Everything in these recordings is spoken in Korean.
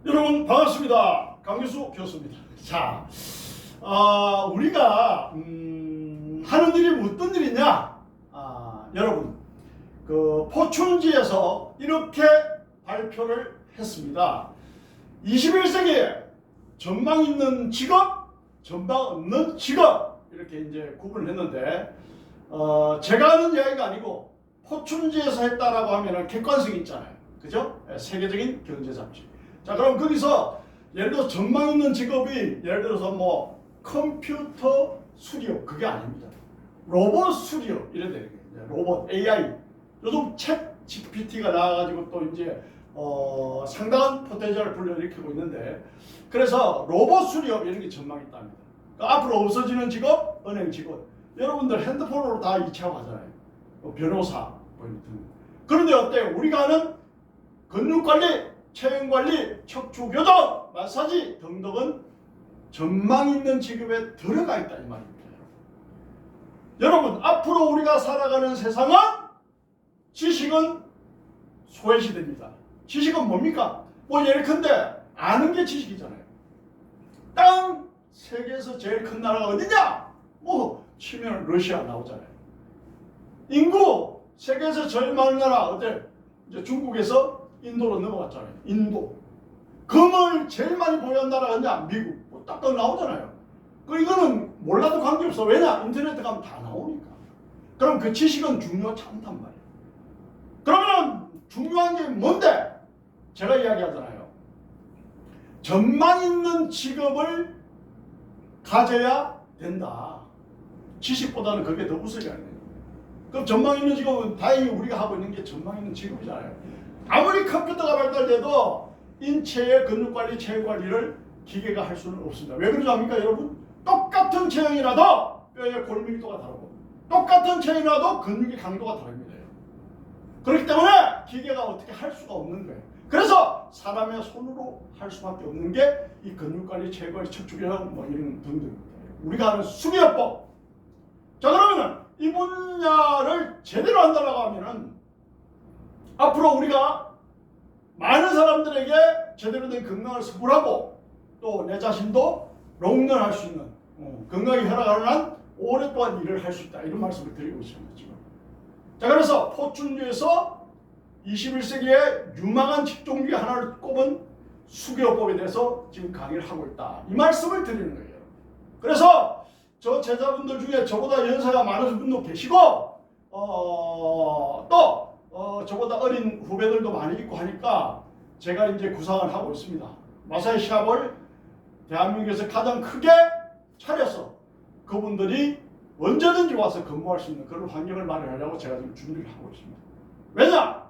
여러분 반갑습니다. 강교수 교수입니다. 자, 우리가 하는 일이 어떤 일이냐? 여러분 그 포춘지에서 이렇게 발표를 했습니다. 21세기에 전망 있는 직업, 전망 없는 직업 이렇게 이제 구분을 했는데 제가 하는 이야기가 아니고 포춘지에서 했다라고 하면은 객관성이 있잖아요. 그죠? 세계적인 경제 잡지. 자, 그럼 거기서 예를 들어서 전망 있는 직업이 예를 들어서 뭐 컴퓨터 수리업 그게 아닙니다. 로봇 수리업 이래 되는 거예요. 로봇 AI. 요즘 챗 GPT가 나와가지고 또 이제 상당한 포텐셜을 불러일으키고 있는데 그래서 로봇 수리업 이런 게 전망이 있답니다. 그러니까 앞으로 없어지는 직업, 은행 직업. 여러분들 핸드폰으로 다 이체하고 하잖아요. 변호사 뭐 이런 등. 그런데 어때요? 우리가 하는 근육관리, 체형관리, 척추교정, 마사지 등등은 전망 있는 직업에 들어가 있다 이 말입니다. 여러분 앞으로 우리가 살아가는 세상은 지식은 소외시대입니다. 지식은 뭡니까? 뭐 예컨대 아는 게 지식이잖아요. 땅 세계에서 제일 큰 나라가 어디냐? 뭐 치면 러시아 나오잖아요. 인구 세계에서 제일 많은 나라 어때? 이제 중국에서 인도로 넘어갔잖아요. 인도. 금을 제일 많이 보유한 나라가 어디냐? 미국. 뭐 딱딱 나오잖아요. 이거는 몰라도 관계없어. 왜냐? 인터넷에 가면 다 나오니까. 그럼 그 지식은 중요하지 않단 말이에요. 그러면 중요한 게 뭔데? 제가 이야기하잖아요. 전망 있는 직업을 가져야 된다. 지식보다는 그게 더 우선이 아니에요. 그럼 전망 있는 직업은 다행히 우리가 하고 있는 게 전망 있는 직업이잖아요. 아무리 컴퓨터가 발달돼도 인체의 근육관리, 체형관리를 기계가 할 수는 없습니다. 왜 그러지 않습니까 여러분? 똑같은 체형이라도 뼈의 골밀도가 다르고 똑같은 체형이라도 근육의 강도가 다릅니다. 그렇기 때문에 기계가 어떻게 할 수가 없는 거예요. 그래서 사람의 손으로 할 수밖에 없는 게 이 근육관리, 체형관리, 척추교정 뭐 이런 등등 우리가 하는 수리요법. 자, 그러면은 이 분야를 제대로 한다고 하면은 앞으로 우리가 많은 사람들에게 제대로 된 건강을 선물하고 또 내 자신도 롱런할 수 있는 건강이 허락하는 한 오랫동안 일을 할 수 있다 이런 말씀을 드리고 있습니다. 지금. 자, 그래서 포춘주에서 21세기의 유망한 직종 중에 하나를 꼽은 수교법에 대해서 지금 강의를 하고 있다 이 말씀을 드리는 거예요. 그래서 저 제자분들 중에 저보다 연세가 많으신 분도 계시고 저보다 어린 후배들도 많이 있고 하니까 제가 이제 구상을 하고 있습니다. 마사지 샵을 대한민국에서 가장 크게 차려서 그분들이 언제든지 와서 근무할 수 있는 그런 환경을 마련하려고 제가 지금 준비를 하고 있습니다. 왜냐?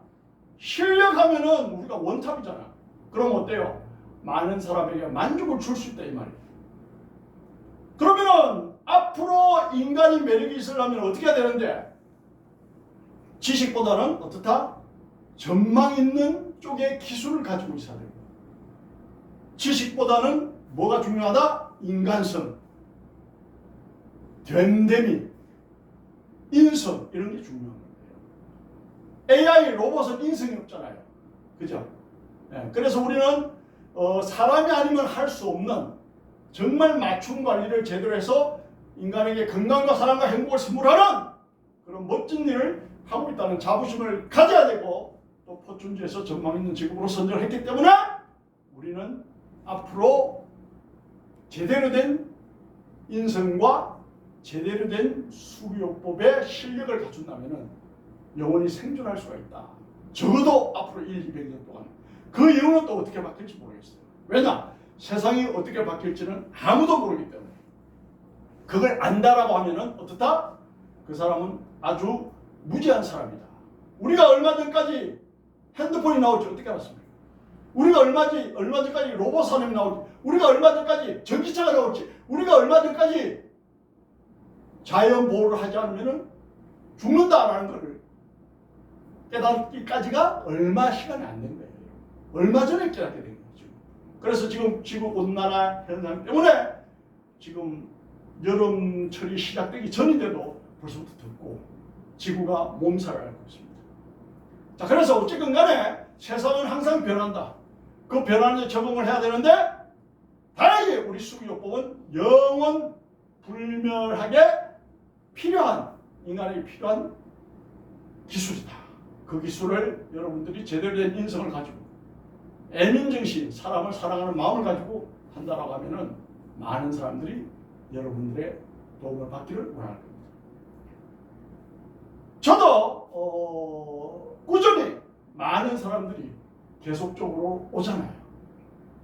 실력하면은 우리가 원탑이잖아. 그럼 어때요? 많은 사람에게 만족을 줄 수 있다 이 말이에요. 그러면은 앞으로 인간이 매력이 있으려면 어떻게 해야 되는데? 지식보다는 어떻다? 전망 있는 쪽의 기술을 가지고 있어야 됩니다. 지식보다는 뭐가 중요하다? 인간성, 됨됨이, 인성 이런 게 중요한 거예요. AI 로봇은 인성이 없잖아요. 그죠? 네, 그래서 우리는 사람이 아니면 할 수 없는 정말 맞춤 관리를 제대로 해서 인간에게 건강과 사랑과 행복을 선물하는 그런 멋진 일을 하고 있다는 자부심을 가져야 되고 또 포춘지에서 전망 있는 직업으로 선정을 했기 때문에 우리는 앞으로 제대로 된 인성과 제대로 된 수교법의 실력을 갖춘다면 영원히 생존할 수가 있다. 적어도 앞으로 1, 200년 동안. 그 이유는 또 어떻게 바뀔지 모르겠어요. 왜냐? 세상이 어떻게 바뀔지는 아무도 모르기 때문에. 그걸 안다라고 하면은 어떻다? 그 사람은 아주 무지한 사람이다. 우리가 얼마 전까지 핸드폰이 나올지 어떻게 알았습니까? 우리가 얼마 전까지 로봇 산업이 나올지, 우리가 얼마 전까지 전기차가 나올지, 우리가 얼마 전까지 자연 보호를 하지 않으면 죽는다라는 것을 깨닫기까지가 얼마 시간이 안 된 거예요. 얼마 전에 깨닫게 된 거죠. 그래서 지금 지구 온난화 현상 때문에 지금 여름철이 시작되기 전인데도 벌써부터 덥고 지구가 몸살을 앓고 있습니다. 자, 그래서 어쨌든 간에 세상은 항상 변한다. 그 변화에 적응을 해야 되는데 다행히 우리 수기요법은 영원 불멸하게 필요한 인간에게 필요한 기술이다. 그 기술을 여러분들이 제대로 된 인성을 가지고 애민정신, 사람을 사랑하는 마음을 가지고 한다라고 하면은 많은 사람들이 여러분들의 도움을 받기를 원할 겁니다. 저도 꾸준히 많은 사람들이 계속적으로 오잖아요.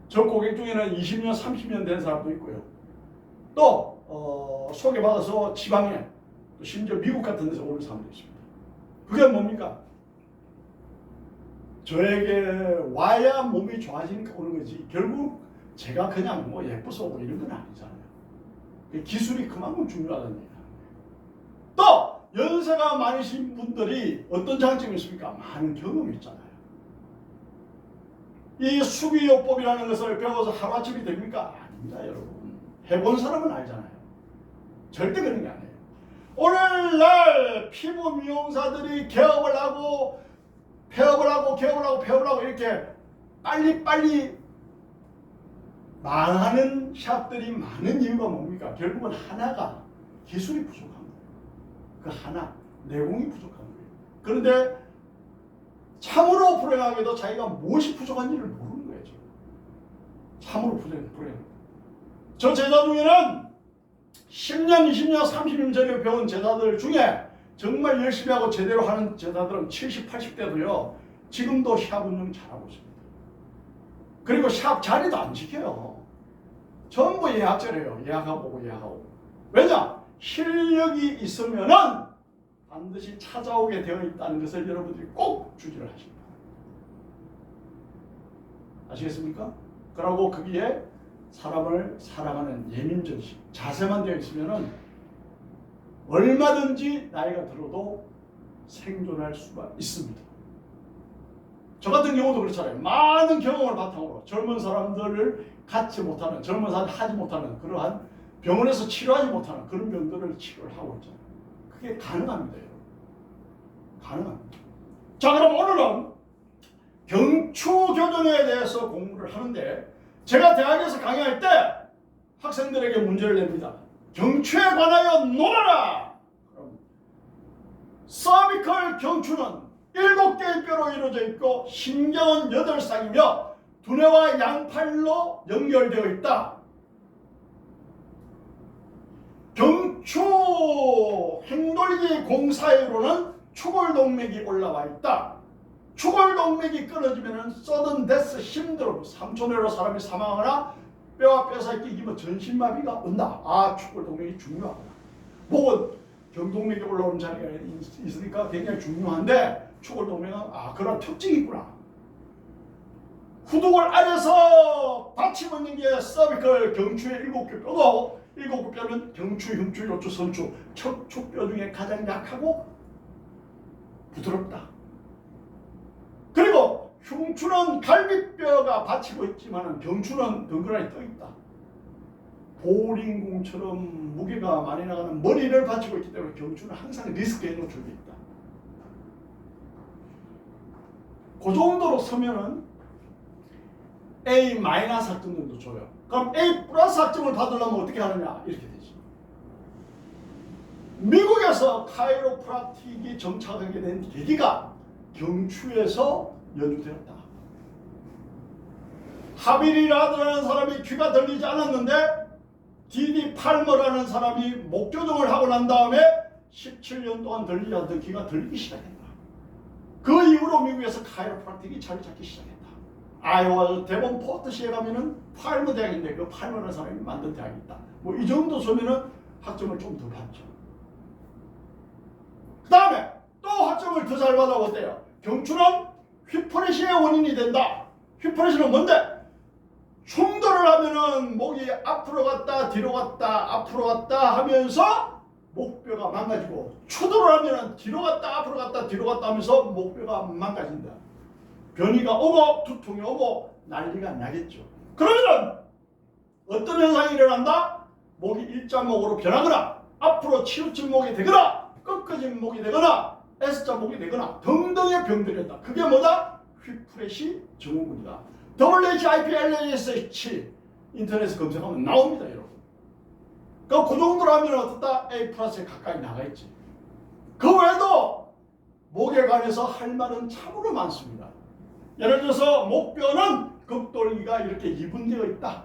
저 고객 중에는 20년, 30년 된 사람도 있고요. 또 소개받아서 지방에 또 심지어 미국 같은 데서 오는 사람도 있습니다. 그게 뭡니까? 저에게 와야 몸이 좋아지니까 오는 거지 결국 제가 그냥 뭐 예뻐서 오고 이런 건 아니잖아요. 기술이 그만큼 중요하다는 얘기예요. 또 연세가 많으신 분들이 어떤 장점이 있습니까? 많은 경험이 있잖아요. 이 수기요법이라는 것을 배워서 하루아침이 됩니까? 아닙니다, 여러분. 해본 사람은 알잖아요. 절대 그런 게 아니에요. 오늘날 피부 미용사들이 개업을 하고 이렇게 빨리 망하는 샵들이 많은 이유가 뭡니까? 결국은 하나가 기술이 부족한 거예요. 그 하나, 내공이 부족한 거예요. 그런데 참으로 불행하게도 자기가 무엇이 부족한지를 모르는 거예요. 지금. 참으로 불행. 저 제자 중에는 10년, 20년, 30년 전에 배운 제자들 중에 정말 열심히 하고 제대로 하는 제자들은 70, 80대도요. 지금도 샵 운영 잘하고 있습니다. 그리고 샵 자리도 안 지켜요. 전부 예약제래요. 예약하고. 왜냐? 실력이 있으면은 반드시 찾아오게 되어 있다는 것을 여러분들이 꼭 주지를 하십니다. 아시겠습니까? 그러고 거기에 사람을 사랑하는 예민정신, 자세만 되어 있으면은 얼마든지 나이가 들어도 생존할 수가 있습니다. 저 같은 경우도 그렇잖아요. 많은 경험을 바탕으로 젊은 사람들을 갖지 못하는, 젊은 사람들 하지 못하는 그러한 병원에서 치료하지 못하는 그런 병들을 치료를 하고 있잖아요. 그게 가능합니다. 여러분. 가능합니다. 자, 그럼 오늘은 경추교정에 대해서 공부를 하는데 제가 대학에서 강의할 때 학생들에게 문제를 냅니다. 경추에 관하여 논하라! 서비컬 경추는 7개의 뼈로 이루어져 있고 신경은 8쌍이며 두뇌와 양팔로 연결되어 있다. 경추 행돌기 공사회로는 추골동맥이 올라와 있다. 추골동맥이 끊어지면 서든 데스 힘들어 3초 내로 사람이 사망하거나 뼈와 뼈사이 끼기면 전신마비가 온다. 아, 추골동맥이 중요하구나. 목은 경동맥이 올라오는 자리가 있으니까 굉장히 중요한데 추골동맥은 그런 특징이 있구나. 후두골 안에서 받침 있는 게 서비컬 경추의 7개 뼈고 7개 뼈는 경추, 흉추, 요추, 선추, 척추뼈 중에 가장 약하고 부드럽다. 그리고 흉추는 갈비뼈가 받치고 있지만 경추는 덩그러니 떠 있다. 보링공처럼 무게가 많이 나가는 머리를 받치고 있기 때문에 경추는 항상 리스크에 노출되어 있다. 그 정도로 서면은 A- 학점 정도 줘요. 그럼 A+ 학점을 받으려면 어떻게 하느냐? 이렇게 되지. 미국에서 카이로프락틱이 정착하게 된 계기가 경추에서 연주되었다. 하빌이라는 사람이 귀가 들리지 않았는데 디디 팔머라는 사람이 목교정을 하고 난 다음에 17년 동안 들리지 않던 귀가 들리기 시작했다. 그 이후로 미국에서 카이로프락틱이 자리 잡기 시작했다. 아이오와 데본포트시에 가면은 팔머 대학인데 그 팔머라는 사람이 만든 대학이 있다. 뭐 이 정도 서면은 학점을 좀 더 받죠. 그 다음에 또 학점을 더 잘 받아 어때요? 경추는 휘퍼레시의 원인이 된다. 휘퍼레시는 뭔데? 충돌을 하면은 목이 앞으로 갔다 뒤로 갔다 앞으로 갔다 하면서 목뼈가 망가지고 추돌을 하면은 뒤로 갔다 앞으로 갔다 뒤로 갔다 하면서 목뼈가 망가진다. 변이가 오고 두통이 오고 난리가 나겠죠. 그러면 어떤 현상이 일어난다? 목이 일자목으로 변하거나 앞으로 치우친 목이 되거나 꺾어진 목이 되거나 S자 목이 되거나 등등의 병들이 있다. 그게 뭐다? 휘프레시 증후군이다. WHIPLASH 인터넷에 검색하면 나옵니다, 여러분. 그 정도로 하면 어떻다? A 플러스에 가까이 나가 있지. 그 외에도 목에 관해서 할 말은 참으로 많습니다. 예를 들어서 목뼈는 극돌기가 이렇게 이분되어 있다.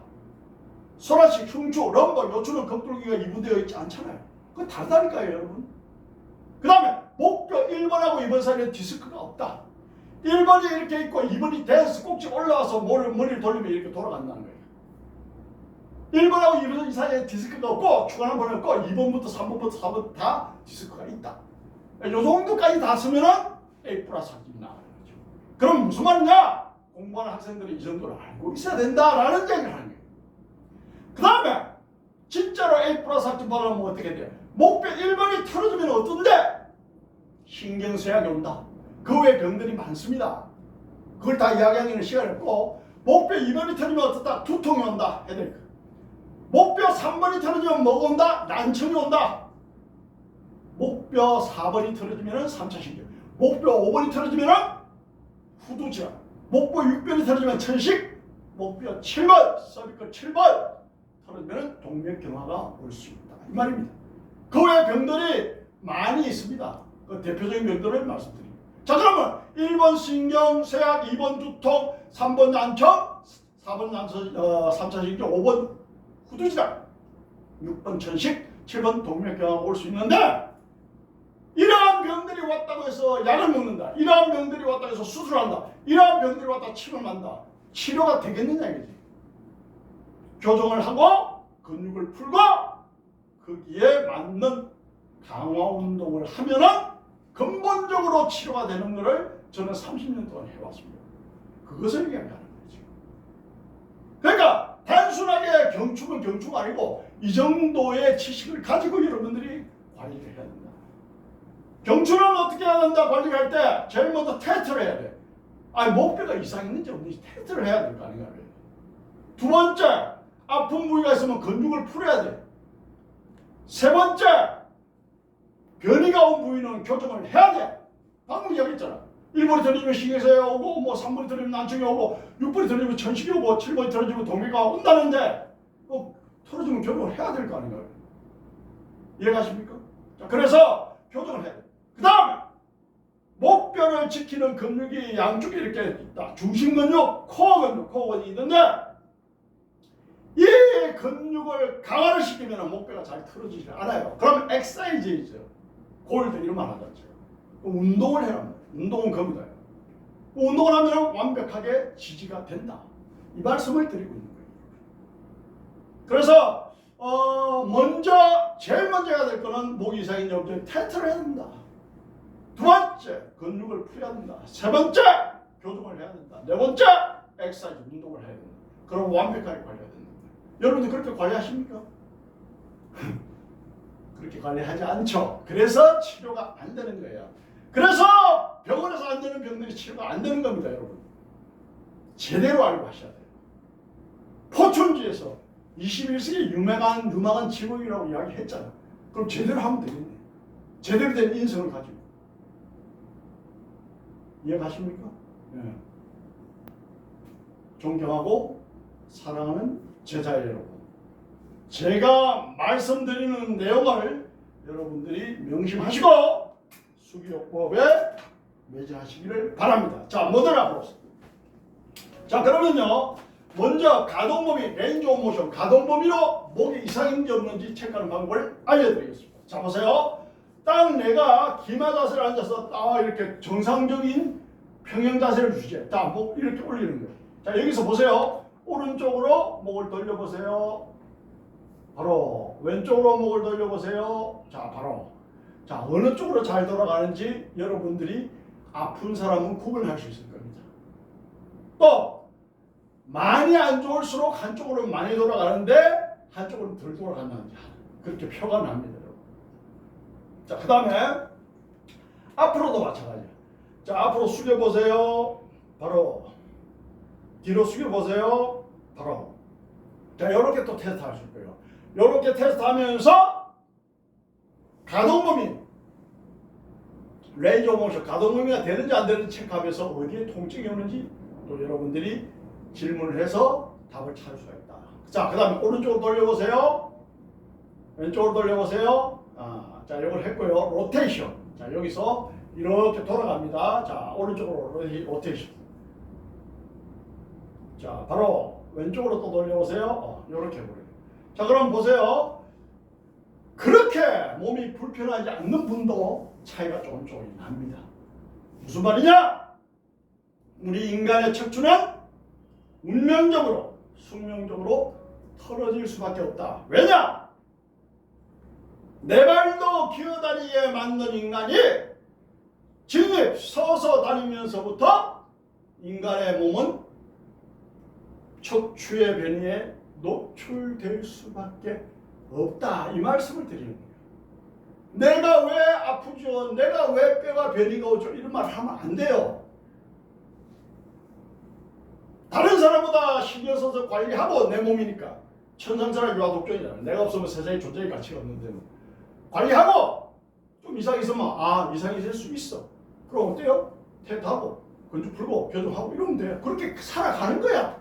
소라식, 흉추, 럼버, 요추는 극돌기가 이분되어 있지 않잖아요. 그거 다르다니까요, 여러분. 그 다음에 목뼈 1번하고 2번 사이에 디스크가 없다. 1번이 이렇게 있고 2번이 대서 꼭지 올라와서 머리를 돌리면 이렇게 돌아간다는 거예요. 1번하고 2번 사이에 디스크가 없고 주간 번은 없고 2번부터 3번부터 4번 다 디스크가 있다. 이 정도까지 다 쓰면은 A 플러스 학점이 나가는 거죠. 그럼 무슨 말이냐? 공부하는 학생들이 이 정도를 알고 있어야 된다라는 얘기를 하는 거예요. 그 다음에 진짜로 A 플러스 학점 받으면 어떻게 돼요? 목뼈 1번이 틀어지면 어떤데? 신경쇠약이 온다. 그 외에 병들이 많습니다. 그걸 다 이야기하기는 시간이 없고 목뼈 2번이 틀어지면 어떻다? 두통이 온다. 헤드에이크. 목뼈 3번이 틀어지면 뭐가 온다? 난청이 온다. 목뼈 4번이 틀어지면 3차 신경. 목뼈 5번이 틀어지면 후두질환. 목뼈 6번이 틀어지면 천식. 목뼈 7번, 서비컬 7번 틀어지면 동맥경화가 올 수 있다. 이 말입니다. 그 외에 병들이 많이 있습니다. 그 대표적인 병들을 말씀드립니다. 자, 그러면 1번 신경쇠약, 2번 두통, 3번 난청, 4번 3차 신경, 5번 후두질환, 6번 천식, 7번 동맥경화가 올 수 있는데 이러한 병들이 왔다고 해서 약을 먹는다. 이러한 병들이 왔다고 해서 수술한다. 이러한 병들이 왔다 치료를 한다. 치료가 되겠느냐 이거지. 교정을 하고 근육을 풀고 거기에 맞는 강화 운동을 하면은 근본적으로 치료가 되는 것을 저는 30년 동안 해왔습니다. 그것을 얘기하는 거죠. 그러니까 단순하게 경축은 경축 아니고 이 정도의 지식을 가지고 여러분들이 관리를 해야 된다. 경추는 어떻게 해야 된다? 관리할 때 제일 먼저 테스트를 해야 돼. 아니 목뼈가 이상 있는지 없는지 테스트를 해야 될 거 아닌가. 두 번째, 아픈 부위가 있으면 근육을 풀어야 돼. 세 번째, 변이가 온 부위는 교정을 해야 돼. 방금 이야기했잖아. 1번이 들리면 신경쇠약이 오고, 뭐 3번이 들리면 난청이 오고, 6번이 들리면 천식이 오고, 7번이 들리면 동맥이 온다는데 틀어지면 교정을 해야 될 거 아닌가요? 이해가십니까? 자, 그래서 교정을 해야 돼. 그 다음에 목뼈를 지키는 근육이 양쪽에 이렇게 있다. 중심 근육, 코어 근육, 코어근이 있는데 이 근육을 강화를 시키면 목뼈가 잘 틀어지지 않아요. 그럼 엑사이즈죠. 골드 이런 말 하잖아요. 운동을 해야 합니다. 운동은 겁니다. 운동을 하면 완벽하게 지지가 된다. 이 말씀을 드리고 있는 거예요. 그래서 제일 먼저 해야 될 거는 목 이상인 염증 테스트를 해야 된다. 두 번째, 근육을 풀어야 된다. 세 번째, 교정을 해야 된다. 네 번째, 엑사이즈 운동을 해야 된다. 그럼 완벽하게 관리해야 된다. 여러분들 그렇게 관리하십니까? 그렇게 관리하지 않죠. 그래서 치료가 안 되는 거예요. 그래서 병원에서 안 되는 병들이 치료가 안 되는 겁니다, 여러분. 제대로 알고 하셔야 돼요. 포춘지에서 21세기 유망한 지붕이라고 이야기했잖아. 그럼 제대로 하면 되겠네. 제대로 된 인성을 가지고. 이해가십니까? 네. 존경하고 사랑하는 제자의 여러분. 제가 말씀드리는 내용을 여러분들이 명심하시고 수기요법에 매진하시기를 바랍니다. 자, 뭐더라 보세요. 자, 그러면요. 먼저 가동범위, 레인지 오브 모션, 가동범위로 목에 이상인지 없는지 체크하는 방법을 알려드리겠습니다. 자, 보세요. 딱 내가 기마 자세를 앉아서 딱 이렇게 정상적인 평형 자세를 유지해. 자, 목 이렇게 올리는 거예요. 자, 여기서 보세요. 오른쪽으로 목을 돌려보세요. 바로 왼쪽으로 목을 돌려보세요. 자, 바로. 자, 어느 쪽으로 잘 돌아가는지 여러분들이 아픈 사람은 구분할 수 있을 겁니다. 또 많이 안 좋을수록 한쪽으로 많이 돌아가는데 한쪽으로 덜 돌아간다는지 그렇게 표가 납니다. 자, 그 다음에 앞으로도 마찬가지야. 자, 앞으로 숙여보세요. 바로 뒤로 숙여보세요. 바로. 자, 이렇게 또 테스트 하실 거예요. 이렇게 테스트하면서 가동범위, 레인지 오브 모션, 가동범위가 되는지 안 되는지 체크하면서 어디에 통증이 오는지 또 여러분들이 질문을 해서 답을 찾을 수가 있다. 자, 그 다음에 오른쪽으로 돌려보세요. 왼쪽으로 돌려보세요. 자, 이걸 했고요. 로테이션. 자, 여기서 이렇게 돌아갑니다. 자, 오른쪽으로 로테이션. 자, 바로 왼쪽으로 또 돌려보세요. 이렇게 해버려요. 자, 그럼 보세요. 그렇게 몸이 불편하지 않는 분도 차이가 조금 납니다. 무슨 말이냐? 우리 인간의 척추는 운명적으로, 숙명적으로 털어질 수밖에 없다. 왜냐? 네 발도 기어다니게 만든 인간이 직립 서서 다니면서부터 인간의 몸은 척추의 변이에 노출될 수밖에 없다. 이 말씀을 드리는 거예요. 내가 왜 아프죠? 내가 왜 뼈가 변이가 오죠? 이런 말 하면 안 돼요. 다른 사람보다 신경 써서 관리하고 내 몸이니까. 천상천하 유아독존이잖아. 내가 없으면 세상에 존재의 가치가 없는데 관리하고 좀 이상이 있으면 이상이 있을 수 있어. 그럼 어때요? 테스트하고 근육 풀고 교정하고 이러면 돼. 그렇게 살아가는 거야.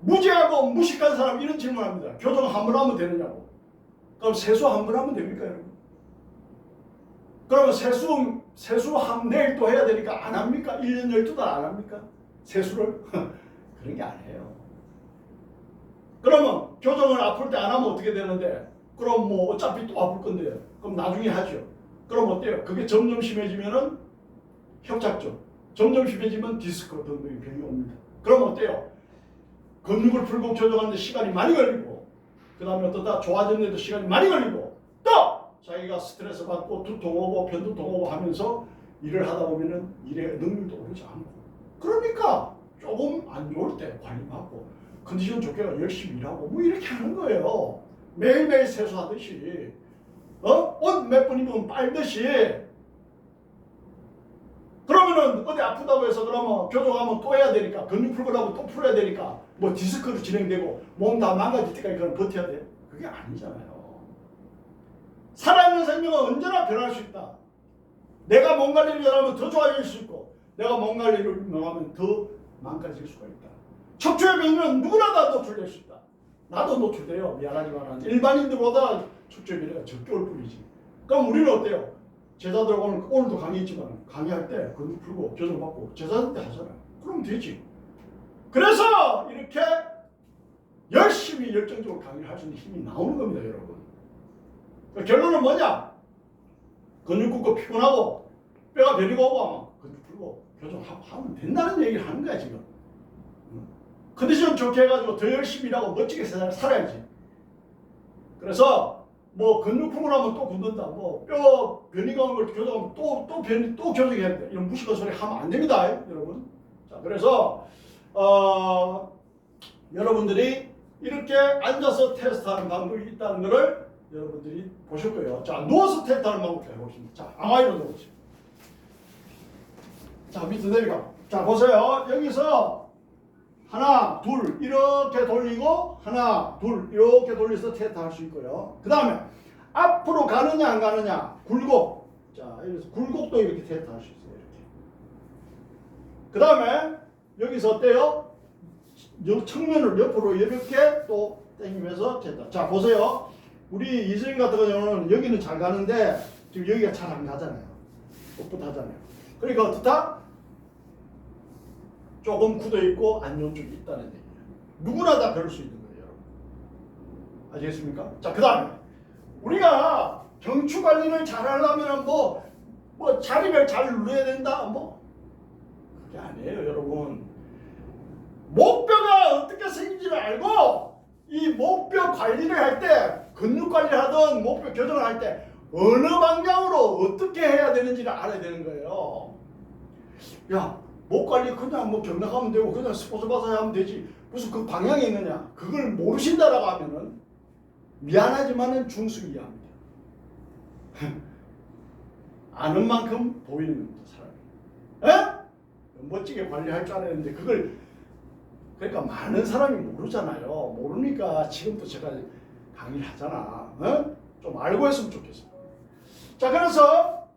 무지하고 무식한 사람 이런 질문합니다. 교정 한 번 하면 되느냐고. 그럼 세수 한 번 하면 됩니까, 여러분? 그러면 세수 내일 또 해야 되니까 안 합니까? 1년 12달 안 합니까? 세수를? 그런 게 아니에요. 그러면 교정을 아플 때 안 하면 어떻게 되는데? 그럼 뭐 어차피 또 아플 건데 그럼 나중에 하죠. 그럼 어때요? 그게 점점 심해지면은 협착증, 점점 심해지면 디스크 등등의 병이 옵니다. 그럼 어때요? 근육을 풀고 교정하는데 시간이 많이 걸리고 그 다음에 어떠다 좋아졌는데도 시간이 많이 걸리고 또 자기가 스트레스 받고 두통 오고 편두통 오고 하면서 일을 하다 보면은 일의 능률도 오르지 않고 그러니까 조금 안 좋을 때 관리받고 컨디션 좋게 열심히 일하고 뭐 이렇게 하는 거예요. 매일매일 세수하듯이 옷 몇 번 입으면 빨듯이. 그러면은 어디 아프다고 해서 그러면 교정하면 또 해야 되니까 근육 풀고라고 또 풀어야 되니까 뭐 디스크로 진행되고 몸 다 망가질 때까지 그럼 버텨야 돼? 그게 아니잖아요. 살아있는 생명은 언제나 변할 수 있다. 내가 몸 관리를 잘하면 더 좋아질 수 있고 내가 몸 관리를 명하면 더 망가질 수가 있다. 척추의 변이는 누구나 다 노출될 수 있다. 나도 노출돼요. 미안하지만 일반인들보다 척추의 변이가 적게 올 뿐이지. 그럼 우리는 어때요? 제자들 오늘도 강의했지만 강의할 때 근육 풀고 교정받고 제자들 때 하잖아요. 그럼 되지. 그래서 이렇게 열심히 열정적으로 강의를 할 수 있는 힘이 나오는 겁니다, 여러분. 그러니까 결론은 뭐냐? 근육 굽고 피곤하고 뼈가 베리고 오고 근육 풀고 교정하고 하면 된다는 얘기를 하는 거야 지금. 컨디션 좋게 해가지고 더 열심히 일하고 멋지게 세상을 살아야지. 그래서 뭐 근육 풀고 나면 또 굳는다. 뭐 뼈 변이가 오는 걸 교정하면 또 교정해야 돼. 이런 무식한 소리 하면 안 됩니다, 여러분. 자, 그래서 여러분들이 이렇게 앉아서 테스트하는 방법이 있다는 것을 여러분들이 보실 거예요. 자, 누워서 테스트하는 방법도 해보겠습니다. 자, 앙화이로 누워보세요. 자, 밑으로 내려가. 자, 보세요. 여기서 하나, 둘 이렇게 돌리고 하나, 둘 이렇게 돌려서 테스트 할 수 있고요. 그 다음에 앞으로 가느냐 안 가느냐 굴곡. 자, 여기서 굴곡도 이렇게 테스트 할 수 있어요. 이렇게. 그 다음에 여기서 어때요? 측면을 옆으로 이렇게 또 당기면서 테스트. 자, 보세요. 우리 이수인 같은 경우는 여기는 잘 가는데 지금 여기가 잘 안 가잖아요. 뻣뻣하잖아요. 그러니까 어떻다? 조금 굳어있고 안 좋은 쪽이 있다는 얘기예요. 누구나 다 그럴 수 있는 거예요, 여러분. 아시겠습니까? 자, 그 다음에 우리가 경추 관리를 잘 하려면 뭐 자리를 잘 눌러야 된다, 뭐 그게 아니에요, 여러분. 목뼈가 어떻게 생긴지를 알고 이 목뼈 관리를 할 때 근육 관리를 하든 목뼈 교정을 할 때 어느 방향으로 어떻게 해야 되는지를 알아야 되는 거예요. 야, 목 관리 그냥 뭐 경락하면 되고 그냥 스포츠 마사지 하면 되지 무슨 그 방향이 있느냐 그걸 모르신다라고 하면은 미안하지만은 중수 이해합니다. 아는 만큼 보이는 겁니다, 사람이. 에? 멋지게 관리할 줄 알아야 되는데 그걸 그러니까 많은 사람이 모르잖아요. 모르니까 지금도 제가 강의를 하잖아. 좀 알고 했으면 좋겠어. 자, 그래서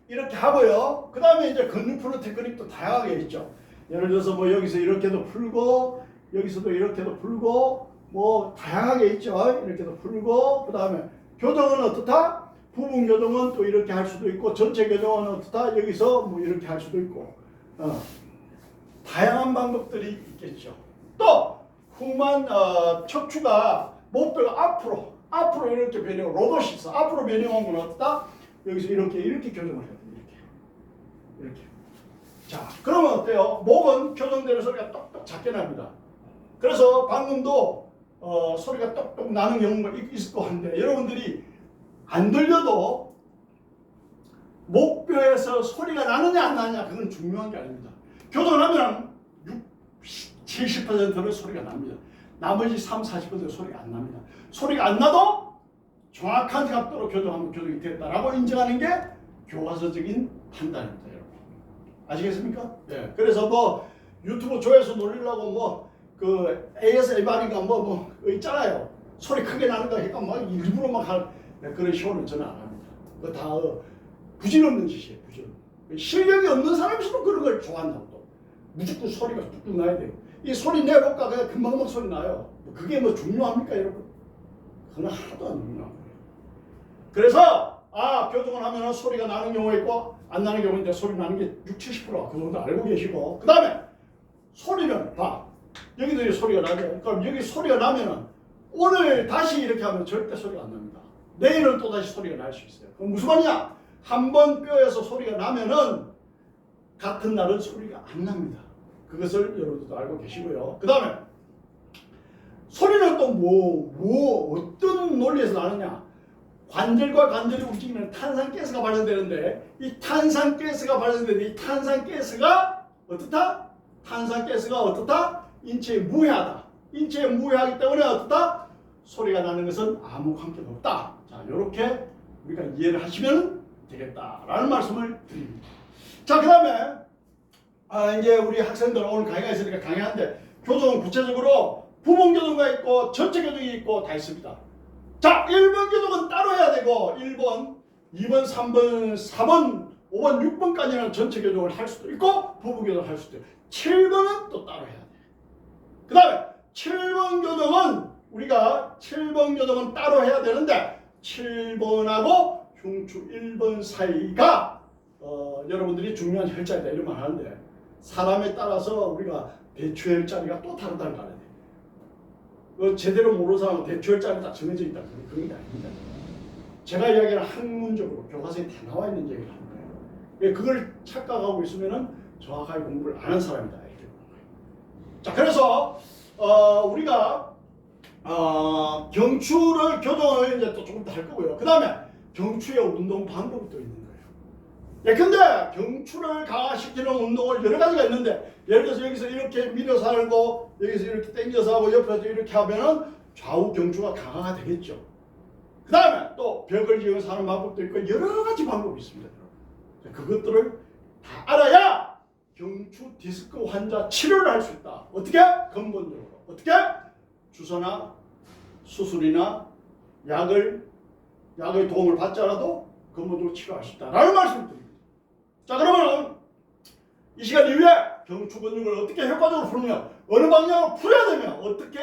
이렇게 하고요. 그 다음에 이제 근육 푸는 테크닉도 다양하게 있죠. 예를 들어서 뭐 여기서 이렇게도 풀고 여기서도 이렇게도 풀고 뭐 다양하게 있죠. 이렇게도 풀고 그 다음에 교정은 어떻다? 부분 교정은 또 이렇게 할 수도 있고 전체 교정은 어떻다? 여기서 뭐 이렇게 할 수도 있고 다양한 방법들이 있겠죠. 또 후만 척추가 목뼈가 앞으로 이렇게 변형 로도시스 앞으로 변형한 건 어떻다? 여기서 이렇게 교정을 해야 돼. 이렇게. 자, 그러면 어때요? 목은 교정되는 소리가 똑똑 작게 납니다. 그래서 방금도 소리가 똑똑 나는 경우가 있을 것 같은데 여러분들이 안 들려도 목뼈에서 소리가 나느냐 안 나느냐 그건 중요한 게 아닙니다. 교정하면 70%는 소리가 납니다. 나머지 30-40% 소리가 안 납니다. 소리가 안 나도 정확한 각도로 교정하면 교정이 됐다라고 인정하는 게 교과서적인 판단입니다. 여러분. 아시겠습니까? 네. 그래서 뭐 유튜브 조회수 놀리려고 뭐 그 ASMR인가 뭐 있잖아요. 소리 크게 나는 거 하니까 막 일부러 막 할 그런 쇼는 저는 안 합니다. 그거 다 부질없는 짓이에요. 실력이 없는 사람일수록 그런 걸 좋아한다고 또. 무조건 소리가 뚝뚝 나야 돼요. 이 소리 내볼까 그냥 금방금방 소리 나요. 그게 뭐 중요합니까 여러분? 그건 하나도 안 중요한 거예요. 그래서 교정을 하면 소리가 나는 경우가 있고 안 나는 경우인데 소리 나는 게 60-70%그 정도 알고 계시고 그 다음에 소리는 봐. 여기도 소리가 나죠. 그럼 여기 소리가 나면은 오늘 다시 이렇게 하면 절대 소리가 안 납니다. 내일은 또 다시 소리가 날 수 있어요. 그럼 무슨 말이냐? 한 번 뼈에서 소리가 나면은 같은 날은 소리가 안 납니다. 그것을 여러분들도 알고 계시고요. 그 다음에 소리는 또 어떤 논리에서 나느냐? 관절과 관절이 움직이면 탄산가스가 발생되는데 이 탄산가스가 발생되는데 이 탄산가스가 어떻다? 탄산가스가 어떻다? 인체에 무해하다. 인체에 무해하기 때문에 어떻다? 소리가 나는 것은 아무 관계가 없다. 자, 이렇게 우리가 이해를 하시면 되겠다라는 말씀을 드립니다. 자, 그 다음에 이제 우리 학생들 오늘 강의가 있으니까 강의하는데 교정은 구체적으로 부분 교정가 있고 전체 교정이 있고 다 있습니다. 자, 1번 교정은 따로 해야 되고 1번, 2번, 3번, 4번, 5번, 6번까지는 전체 교정을 할 수도 있고 부분 교정을 할 수도 있고 7번은 또 따로 해야 돼. 그 다음에 7번 교정은 우리가 7번 교정은 따로 해야 되는데 7번하고 흉추 1번 사이가 여러분들이 중요한 혈자리다 이런 말 하는데 사람에 따라서 우리가 대추 혈자리가 또 다르다는 거 알아야 돼. 제대로 모르는 사람은 대추 혈자리 딱 정해져 있다. 그런 게 아닙니다. 제가 이야기하는 학문적으로 교과서에 다 나와 있는 얘기를 하는 거예요. 그걸 착각하고 있으면은 정확하게 공부를 안 한 사람이다. 이렇게 보는 거예요. 자, 그래서 우리가 경추를 교정을 이제 또 조금 더 할 거고요. 그 다음에 경추의 운동 방법이 또 있는 거예요. 근데 경추를 강화시키는 운동을 여러 가지가 있는데 예를 들어서 여기서 이렇게 밀어서 하고 여기서 이렇게 당겨서 하고 옆에서 이렇게 하면은 좌우 경추가 강화가 되겠죠. 그 다음에 또 벽을 지어서 하는 방법도 있고 여러 가지 방법이 있습니다. 그것들을 다 알아야 경추 디스크 환자 치료를 할 수 있다. 어떻게? 근본적으로. 어떻게? 주사나 수술이나 약의 도움을 받지 않아도 근본적으로 치료할 수 있다라는 말씀을 드립니다. 자, 그러면 이 시간 이후에 경추 근육을 어떻게 효과적으로 풀며 어느 방향으로 풀어야 되며 어떻게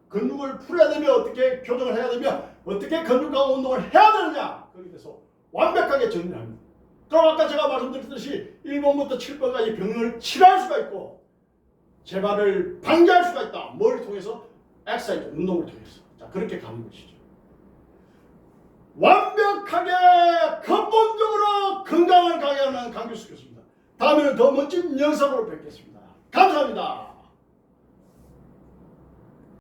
근육을 풀어야 되며 어떻게 교정을 해야 되며 어떻게 근육 강화 운동을 해야 되느냐 거기에 대해서 완벽하게 정리를 합니다. 그럼 아까 제가 말씀드렸듯이 1번부터 7번까지 병을 치료할 수가 있고 재발을 방지할 수가 있다. 뭘 통해서? 엑사이즈, 운동을 통해서. 자, 그렇게 가는 것이죠. 완벽하게 근본적으로 건강을 강의하는 강교수 교수입니다. 다음에는 더 멋진 영상으로 뵙겠습니다. 감사합니다.